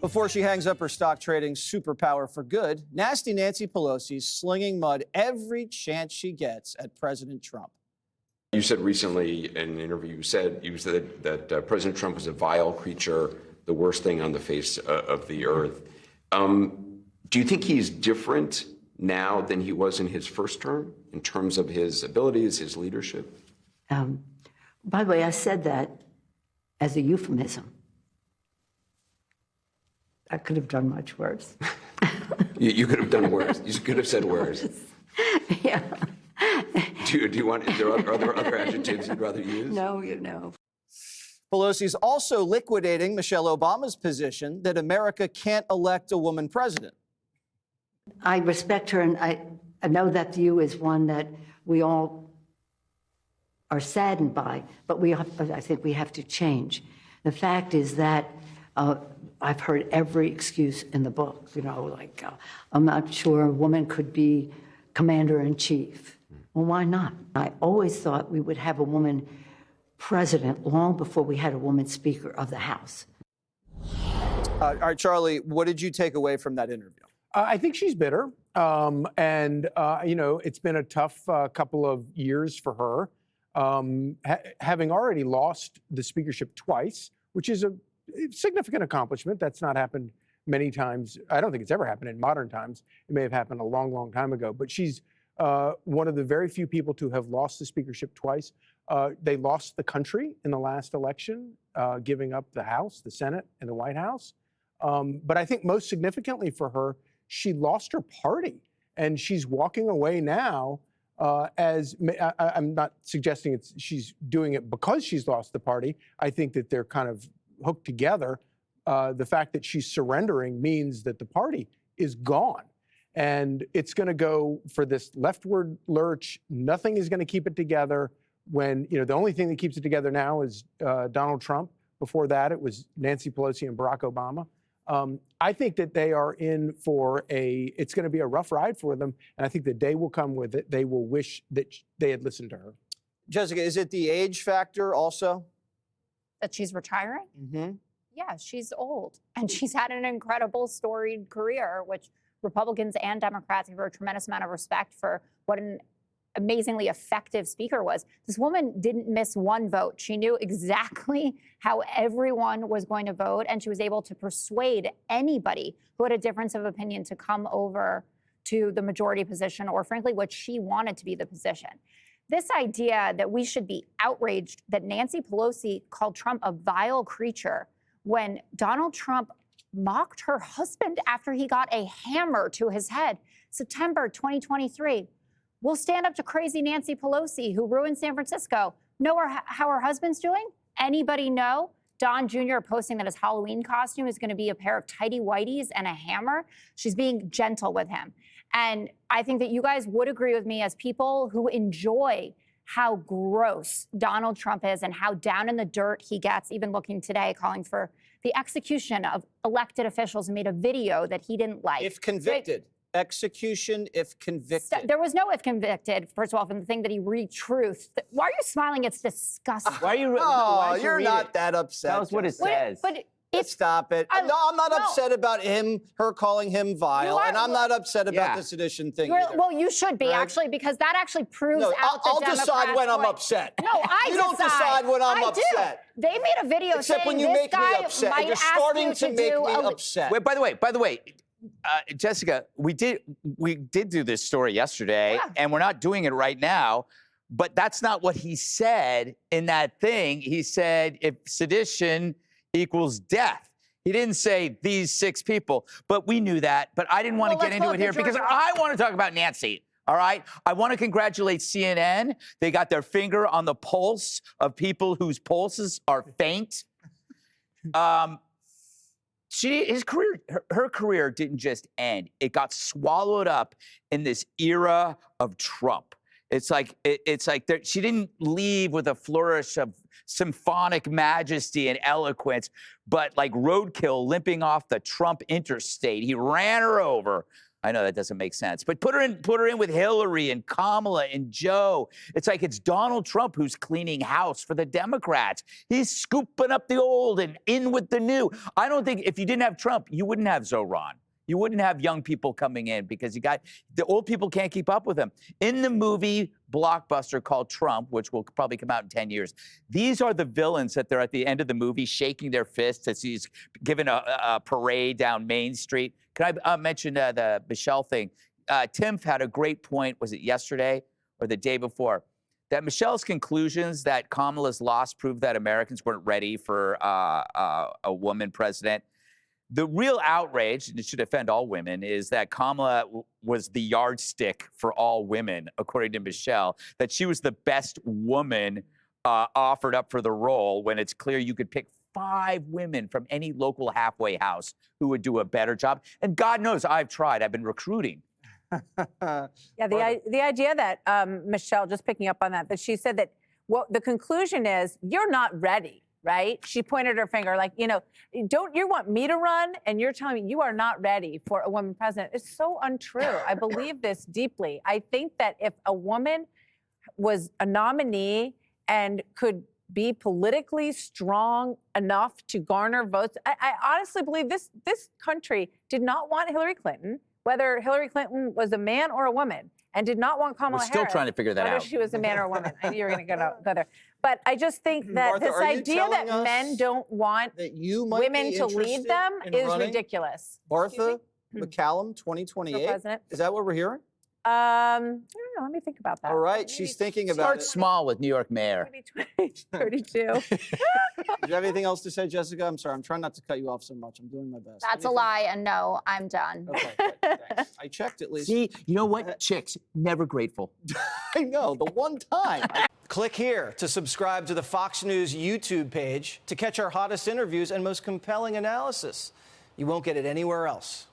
Before she hangs up her stock trading superpower for good, nasty Nancy Pelosi's slinging mud every chance she gets at President Trump. You said recently in an interview, you said that President Trump was a vile creature, the worst thing on the face of the earth. Do you think he's different now than he was in his first term in terms of his abilities, his leadership? By the way, I said that as a euphemism. I could have done much worse. You could have done worse. You could have said worse. Yeah. Do you want? Are there other adjectives you'd rather use? No, you know. Pelosi's also liquidating Michelle Obama's position that America can't elect a woman president. I respect her, and I know that view is one that we all are saddened by, but I think we have to change. The fact is that I've heard every excuse in the book, like I'm not sure a woman could be commander-in-chief. Well, why not? I always thought we would have a woman president long before we had a woman Speaker of the House. All right, Charlie, what did you take away from that interview? I think she's bitter. It's been a tough couple of years for her. Having already lost the speakership twice, which is a significant accomplishment. That's not happened many times. I don't think it's ever happened in modern times. It may have happened a long, long time ago. But she's one of the very few people to have lost the speakership twice. They lost the country in the last election, giving up the House, the Senate, and the White House. But I think most significantly for her, she lost her party. And she's walking away now I'm not suggesting she's doing it because she's lost the party. I think that they're kind of hooked together. The fact that she's surrendering means that the party is gone. And it's going to go for this leftward lurch. Nothing is going to keep it together when, the only thing that keeps it together now is Donald Trump. Before that, it was Nancy Pelosi and Barack Obama. I think that they are in for it's going to be a rough ride for them. And I think the day will come with it. They will wish that they had listened to her. Jessica, is it the age factor also? That she's retiring? Mm-hmm. Yeah, she's old. And she's had an incredible storied career, which Republicans and Democrats have a tremendous amount of respect for what an amazingly effective speaker was. This woman didn't miss one vote. She knew exactly how everyone was going to vote, and she was able to persuade anybody who had a difference of opinion to come over to the majority position, or frankly, what she wanted to be the position. This idea that we should be outraged that Nancy Pelosi called Trump a vile creature when Donald Trump mocked her husband after he got a hammer to his head, September 2023. We'll stand up to crazy Nancy Pelosi, who ruined San Francisco. Know how her husband's doing? Anybody know? Don Jr. posting that his Halloween costume is going to be a pair of tighty whities and a hammer. She's being gentle with him. And I think that you guys would agree with me as people who enjoy how gross Donald Trump is and how down in the dirt he gets, even looking today, calling for the execution of elected officials, and made a video that he didn't like. If convicted. Execution if convicted. There was no if convicted, first of all, from the thing that he re-truthed. Why are you smiling? It's disgusting. Why are you? You're not that upset. Tell us what it says. But stop it. No, I'm not upset about her calling him vile, and I'm not upset about the sedition thing either. Well, you should be, actually, because that actually proves out the I'll Democrats' decide when I'm point. upset. No, You don't decide when I'm upset. They made a video Except saying when you this make me guy upset. might You're ask starting you to make do me a upset. Wait, by the way, Jessica, we did do this story yesterday, and we're not doing it right now. But that's not what he said in that thing. He said if sedition equals death. He didn't say these 6 people, but we knew that. But I didn't want to get into it here because I want to talk about Nancy. All right. I want to congratulate CNN. They got their finger on the pulse of people whose pulses are faint. Her career didn't just end. It got swallowed up in this era of Trump. It's like she didn't leave with a flourish of symphonic majesty and eloquence, but like roadkill limping off the Trump interstate. He ran her over. I know that doesn't make sense, but put her in with Hillary and Kamala and Joe. It's like it's Donald Trump who's cleaning house for the Democrats. He's scooping up the old and in with the new. I don't think if you didn't have Trump, you wouldn't have Zoran. You wouldn't have young people coming in because the old people can't keep up with them. In the movie blockbuster called Trump, which will probably come out in 10 years, these are the villains that they're at the end of the movie shaking their fists as he's giving a parade down Main Street. Can I mention the Michelle thing? Tim had a great point, was it yesterday or the day before, that Michelle's conclusions that Kamala's loss proved that Americans weren't ready for a woman president. The real outrage, and it should offend all women, is that Kamala was the yardstick for all women, according to Michelle, that she was the best woman offered up for the role when it's clear you could pick 5 women from any local halfway house who would do a better job. And God knows I've tried. I've been recruiting. Yeah, the idea that Michelle, just picking up on that she said that the conclusion is you're not ready. Right? She pointed her finger like, don't you want me to run? And you're telling me you are not ready for a woman president. It's so untrue. I believe this deeply. I think that if a woman was a nominee and could be politically strong enough to garner votes, I honestly believe this country did not want Hillary Clinton, whether Hillary Clinton was a man or a woman, and did not want Kamala We're still Harris, trying to figure that whether out. she was a man or a woman. I knew you were going to go there. But I just think that Martha, this are you idea that telling us men don't want that you might women be to lead interested them in is running ridiculous. Martha Hmm. McCallum, For 2028. president. Is that what we're hearing? I don't know. Let me think about that. All right, Maybe she's thinking about Start it. small with New York mayor. maybe 32. Do you have anything else to say, Jessica? I'm sorry. I'm trying not to cut you off so much. I'm doing my best. That's a Anything? lie, and no, I'm done. Okay, good, thanks. I checked at least. See, you know what? Chicks, never grateful. I know, the one time. Click here to subscribe to the Fox News YouTube page to catch our hottest interviews and most compelling analysis. You won't get it anywhere else.